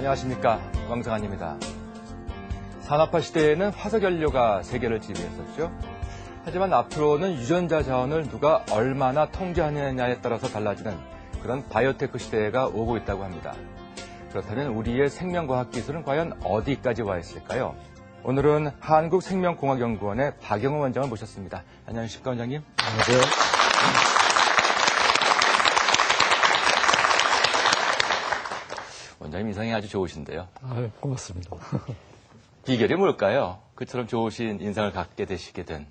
안녕하십니까, 왕성한입니다. 산업화 시대에는 화석연료가 세계를 지배했었죠. 하지만 앞으로는 유전자 자원을 누가 얼마나 통제하느냐에 따라서 달라지는 그런 바이오테크 시대가 오고 있다고 합니다. 그렇다면 우리의 생명과학 기술은 과연 어디까지 와 있을까요? 오늘은 한국생명공학연구원의 박영호 원장을 모셨습니다. 안녕하십니까, 원장님? 안녕하세요. 원장님 인상이 아주 좋으신데요. 고맙습니다. 비결이 뭘까요? 그처럼 좋으신 인상을 갖게 되시게 된.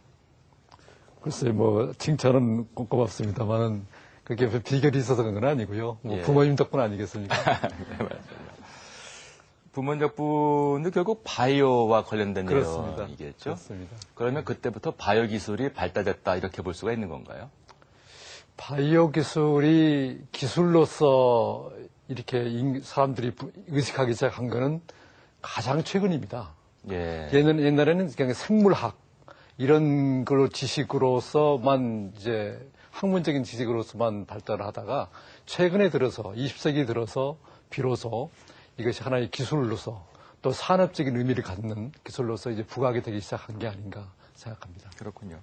글쎄, 칭찬은 고맙습니다만은 그게 비결이 있어서 그런 건 아니고요. 예. 부모님 덕분 아니겠습니까? 네, 맞습니다. 부모님 덕분은 결국 바이오와 관련된 그렇습니다. 내용이겠죠? 그렇습니다. 그러면 그때부터 바이오 기술이 발달됐다 이렇게 볼 수가 있는 건가요? 바이오 기술이 기술로서 이렇게 사람들이 의식하기 시작한 거는 가장 최근입니다. 예. 옛날에는 그냥 생물학 이런 걸로 지식으로서만 이제 학문적인 지식으로서만 발달을 하다가 최근에 들어서 20세기 들어서 비로소 이것이 하나의 기술로서 또 산업적인 의미를 갖는 기술로서 이제 부각이 되기 시작한 게 아닌가 생각합니다. 그렇군요.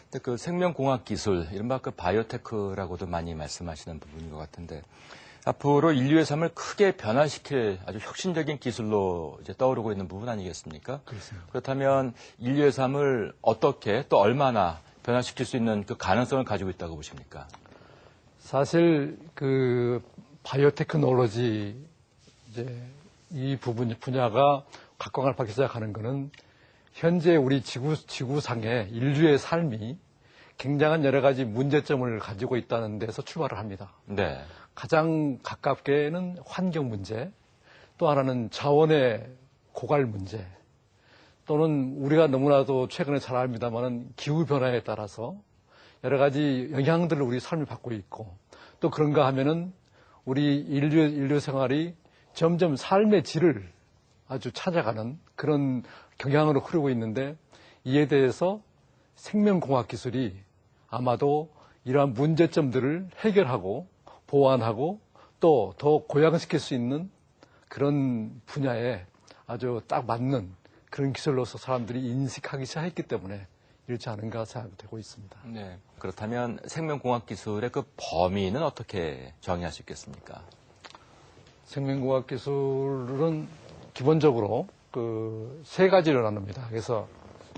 근데 그 생명공학 기술, 이른바 그 바이오테크라고도 많이 말씀하시는 부분인 것 같은데 앞으로 인류의 삶을 크게 변화시킬 아주 혁신적인 기술로 이제 떠오르고 있는 부분 아니겠습니까? 그렇습니다. 그렇다면 인류의 삶을 어떻게 또 얼마나 변화시킬 수 있는 그 가능성을 가지고 있다고 보십니까? 사실 그 바이오테크놀로지 이제 이 분야가 각광을 받기 시작하는 것은 현재 우리 지구상의 인류의 삶이 굉장한 여러 가지 문제점을 가지고 있다는 데서 출발을 합니다. 네. 가장 가깝게는 환경 문제, 또 하나는 자원의 고갈 문제, 또는 우리가 너무나도 최근에 잘 압니다만은 기후 변화에 따라서 여러 가지 영향들을 우리 삶이 받고 있고, 또 그런가 하면은 우리 인류 생활이 점점 삶의 질을 아주 찾아가는 그런 경향으로 흐르고 있는데, 이에 대해서 생명공학 기술이 아마도 이러한 문제점들을 해결하고 보완하고 또 더 고양시킬 수 있는 그런 분야에 아주 딱 맞는 그런 기술로서 사람들이 인식하기 시작했기 때문에 이렇지 않은가 생각되고 있습니다. 네. 그렇다면 생명공학 기술의 그 범위는 어떻게 정의할 수 있겠습니까? 생명공학 기술은 기본적으로 그 세 가지로 나눕니다. 그래서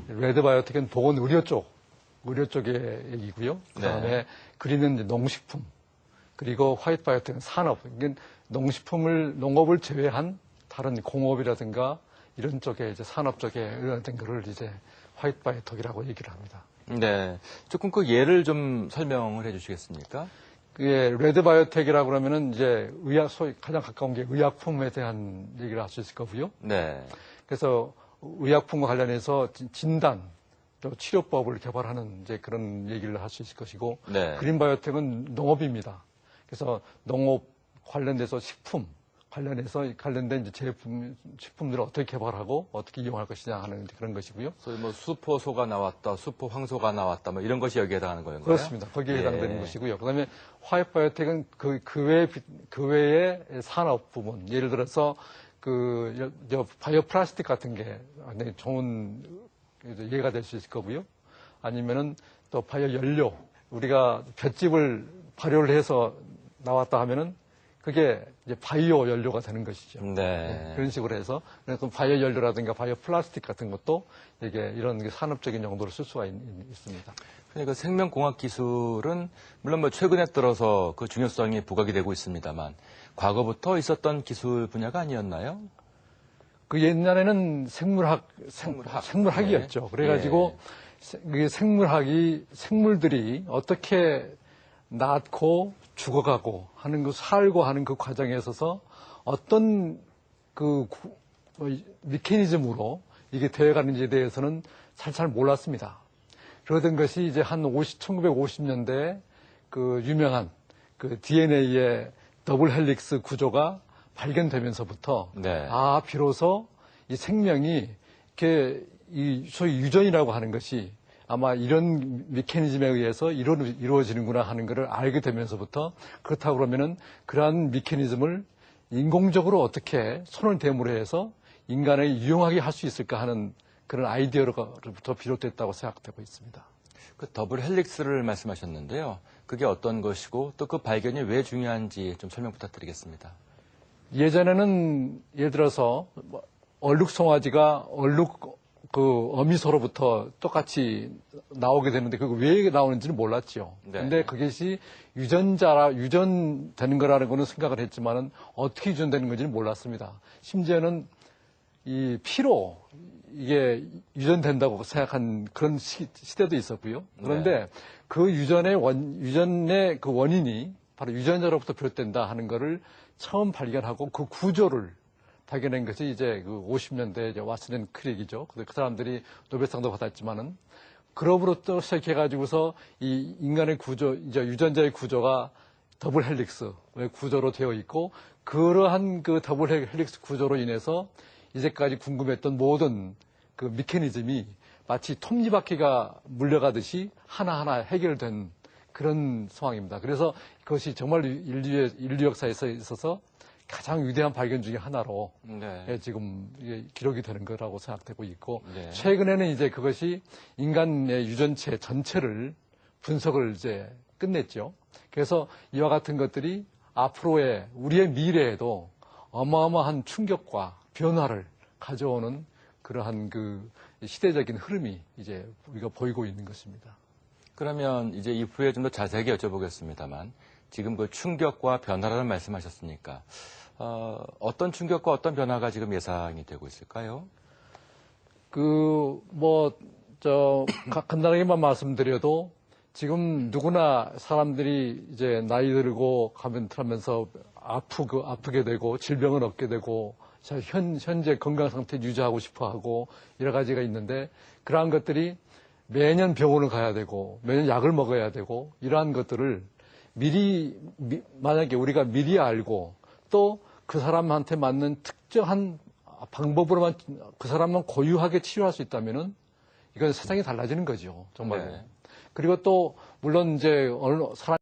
레드바이오텍은 보건 의료 쪽의 얘기고요. 그다음에 네. 그린은 이제 농식품, 그리고 화이트바이오텍은 산업. 그러니까 농업을 제외한 다른 공업이라든가 이런 쪽에 이제 산업 쪽에 이런 거를 이제 화이트바이오텍이라고 얘기를 합니다. 네. 조금 그 예를 좀 설명을 해 주시겠습니까? 그게 레드바이오텍이라고 그러면은 이제 소위 가장 가까운 게 의약품에 대한 얘기를 할 수 있을 거고요. 네. 그래서 의약품과 관련해서 진단, 또 치료법을 개발하는 이제 그런 얘기를 할 수 있을 것이고, 네. 그린바이오텍은 농업입니다. 그래서 농업 관련돼서 식품 관련된 이제 식품들을 어떻게 개발하고 어떻게 이용할 것이냐 하는 그런 것이고요. 소위 뭐 수포소가 나왔다, 수포황소가 나왔다, 뭐 이런 것이 여기에 해당하는 거예요. 그렇습니다. 거기에 예. 해당되는 것이고요. 그다음에 화이트바이오텍은 그 외의 산업 부분, 예를 들어서 바이오 플라스틱 같은 게 굉장히 좋은 예가 될 수 있을 거고요. 아니면은 또 바이오 연료, 우리가 볏짚을 발효를 해서 나왔다 하면은 그게 이제 바이오 연료가 되는 것이죠. 네. 그런 식으로 해서 그래서 바이오 연료라든가 바이오 플라스틱 같은 것도 이게 이런 산업적인 용도로 쓸 수가 있습니다. 그러니까 생명공학 기술은 물론 뭐 최근에 들어서 그 중요성이 부각이 되고 있습니다만 과거부터 있었던 기술 분야가 아니었나요? 그 옛날에는 생물학이었죠. 네. 그래가지고 생물들이 어떻게 낳고 죽어가고 하는 살고 하는 그 과정에 있어서 어떤 메커니즘으로 이게 되어가는지에 대해서는 잘 몰랐습니다. 그러던 것이 이제 1950년대 그 유명한 그 DNA의 더블 헬릭스 구조가 발견되면서부터 네. 비로소 이 생명이 이렇게 소위 유전이라고 하는 것이 아마 이런 메커니즘에 의해서 이루어지는구나 하는 것을 알게 되면서부터 그렇다고 그러면은 그러한 메커니즘을 인공적으로 어떻게 손을 대물해서 인간을 유용하게 할 수 있을까 하는 그런 아이디어로부터 비롯됐다고 생각되고 있습니다. 그 더블 헬릭스를 말씀하셨는데요. 그게 어떤 것이고 또 그 발견이 왜 중요한지 좀 설명 부탁드리겠습니다. 예전에는 예를 들어서 얼룩송아지가 그 어미소로부터 똑같이 나오게 되는데 그게 왜 나오는지는 몰랐죠. 네. 근데 그것이 유전되는 거라는 거는 생각을 했지만은 어떻게 유전되는 건지는 몰랐습니다. 심지어는 이 피로 이게 유전된다고 생각한 그런 시대도 있었고요. 그런데 그 유전의 그 원인이 바로 유전자로부터 비롯된다 하는 거를 처음 발견하고 그 구조를 발견한 것이 이제 그 50년대 이제 왓슨 크릭이죠. 그 사람들이 노벨상도 받았지만은 그로부터 시작해가지고서 이 인간의 구조, 이제 유전자의 구조가 더블 헬릭스의 구조로 되어 있고 그러한 그 더블 헬릭스 구조로 인해서 이제까지 궁금했던 모든 그 메커니즘이 마치 톱니바퀴가 물려가듯이 하나하나 해결된 그런 상황입니다. 그래서 그것이 정말 인류 역사에서 있어서 가장 위대한 발견 중에 하나로 지금 기록이 되는 거라고 생각되고 있고 최근에는 이제 그것이 인간의 유전체 전체를 분석을 이제 끝냈죠. 그래서 이와 같은 것들이 앞으로의 우리의 미래에도 어마어마한 충격과 변화를 가져오는 그러한 그 시대적인 흐름이 이제 우리가 보이고 있는 것입니다. 그러면 이제 이후에 좀 더 자세하게 여쭤보겠습니다만 지금 그 충격과 변화라는 말씀하셨으니까 어떤 충격과 어떤 변화가 지금 예상이 되고 있을까요? 간단하게만 말씀드려도 지금 누구나 사람들이 이제 나이 들고 가면서 아프게 되고 질병을 얻게 되고 현재 건강 상태 유지하고 싶어 하고 여러 가지가 있는데 그러한 것들이 매년 병원을 가야 되고 매년 약을 먹어야 되고 이러한 것들을 만약에 우리가 미리 알고 또 그 사람한테 맞는 특정한 방법으로만 그 사람만 고유하게 치료할 수 있다면은 이건 세상이 달라지는 거죠. 정말로. 그리고 또 물론 이제 사람